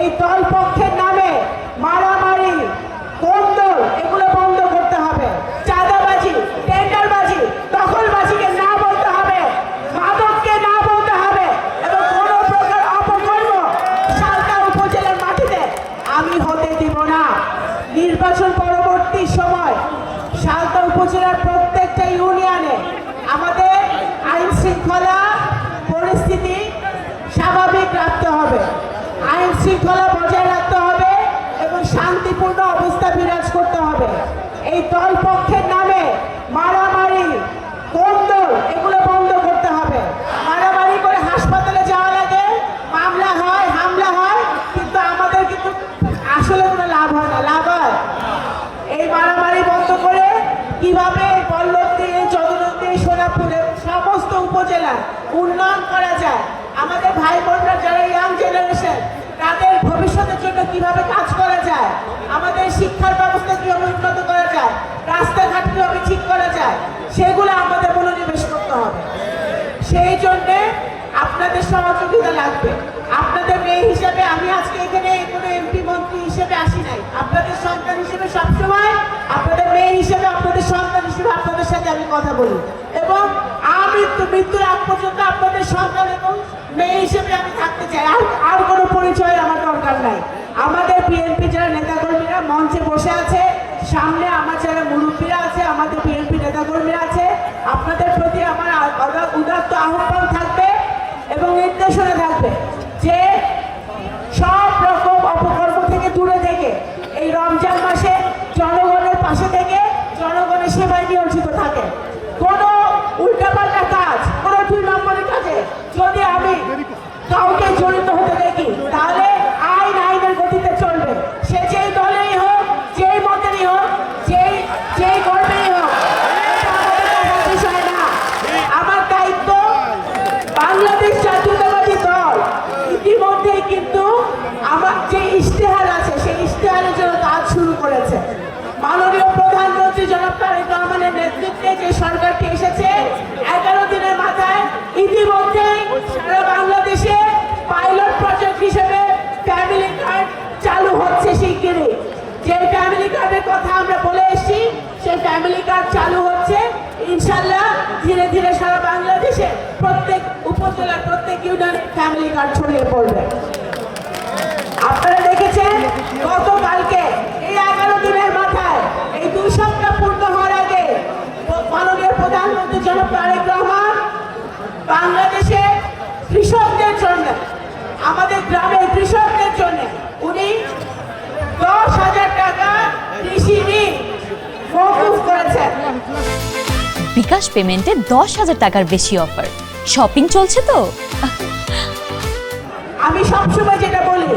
এই দল পক্ষের নামে মারামারি, কোন্দল এগুলো বন্ধ করতে হবে। চাঁদাবাজি, টেন্ডারবাজি, দখলবাজিকে না বলতে হবে, মাদককে না বলতে হবে, এবং কোনো প্রকার অপকর্ম সালতা উপজেলার মাটিতে আমি হতে দিব না। নির্বাচন পরবর্তী সময় সালতা উপজেলার প্রত্যেকটা ইউনিয়নে আমাদের আইন শৃঙ্খলা পরিস্থিতি স্বাভাবিক রাখতে হবে, আইন শৃঙ্খলা বজায় রাখতে হবে এবং শান্তিপূর্ণ অবস্থা বিরাজ করতে হবে। এই দল পক্ষের নামে মারামারি, কোন্দল এগুলো বন্ধ করতে হবে। মারামারি করে হাসপাতালে যাওয়া লাগে, মামলা হয়, হামলা হয়, কিন্তু আমাদের কিন্তু আসলে কোনো লাভ হয় না। লাভ হয় এই মারামারি বন্ধ করে কিভাবে পল্লবী, চন্দ্রনদী, সোনাপুরের সমস্ত উপজেলা উন্নয়ন করা যায়, আমাদের ভাই বোনরা যারা ইয়াং জেনারেশন তাদের ভবিষ্যতের জন্য কিভাবে কাজ করা যায়, আমাদের শিক্ষার ব্যবস্থা কিভাবে উন্নত করা যায়, রাস্তাঘাট কিভাবে ঠিক করা যায়, সেগুলো আমাদের মনোনিবেশ করতে হবে। সেই জন্যে আপনাদের সহযোগিতা লাগবে। আপনাদের মেয়ে হিসেবে আমি আজকে এখানে কোনো এমপি মন্ত্রী হিসেবে আসি নাই, আপনাদের সন্তান হিসেবে সবসময়, আপনাদের মেয়ে হিসেবে, আপনাদের সন্তান হিসেবে আপনাদের সাথে আমি কথা বলি, এবং মৃত্যুর আগ পর্যন্ত আপনাদের সন্তান এবং মেয়ে হিসেবে আমি থাকতে চাই। আর কোনো পরিচয় আমার দরকার নাই। আমাদের বিএনপি যারা নেতাকর্মীরা মঞ্চে বসে আছে, সামনে আমার যারা মুরব্বীরা আছে, আমাদের বিএনপি নেতাকর্মীরা আছে, আপনাদের প্রতি আমার উদাত্ত আহ্বান থাকবে এবং নির্দেশনা থাকবে যে সব রকম অপকর্ম থেকে দূরে থেকে এই রমজান মাসে জনগণের পাশে থেকে জনগণের সেবায় নিয়োজিত থাকে। কোনো উল্টাপাল্টা কাজ, কোনো 2 নম্বরের কাজে যদি আমি কাউকে জড়িত হতে দেখি, তাহলে আইনের গতিতে চলবে। সে যেই দলেই হোক, যেই মতেরই হোক, যেই গর্বেরই হোক, বিষয় না। আমার দায়িত্ব, বাংলাদেশ জাতীয়তাবাদী দল ইতিমধ্যেই কিন্তু আমার যে ইশতেহার আছে সেই ইশতেহারের জন্য কাজ শুরু করেছে। মাননীয় প্রধানমন্ত্রী জনাব তারেক রহমানের নেতৃত্বে যে সরকারটি এসেছে, 11 দিনের মাথায় ইতিমধ্যেই সারা বাংলাদেশে পাইলট প্রজেক্ট হিসেবে ফ্যামিলি কার্ড চালু হচ্ছে শিগগিরই। যে ফ্যামিলি কার্ডের কথা আমরা বলে এসেছি, সেই ফ্যামিলি কার্ড চালু হচ্ছে। ইনশাল্লাহ ধীরে ধীরে সারা বাংলাদেশে প্রত্যেক উপজেলার প্রত্যেক ইউনিয়নে ফ্যামিলি কার্ড ছড়িয়ে পড়বে। আপনারা দেখেছেন গতকালকে এই 11 দিনের মাথায়, এই 2 সপ্তাহ পূর্ণ হওয়ার আগে মাননীয় প্রধানমন্ত্রী জনাব তারেক রহমান বাংলাদেশে কৃষকদের জন্য, আমাদের গ্রামের কৃষকদের জন্য উনি 10,000 টাকা কৃষি ঋণ মওকুফ করেছেন। বিকাশ পেমেন্টে 10,000 টাকার বেশি অফার, শপিং চলছে তো। আমি সবসময় যেটা বলি,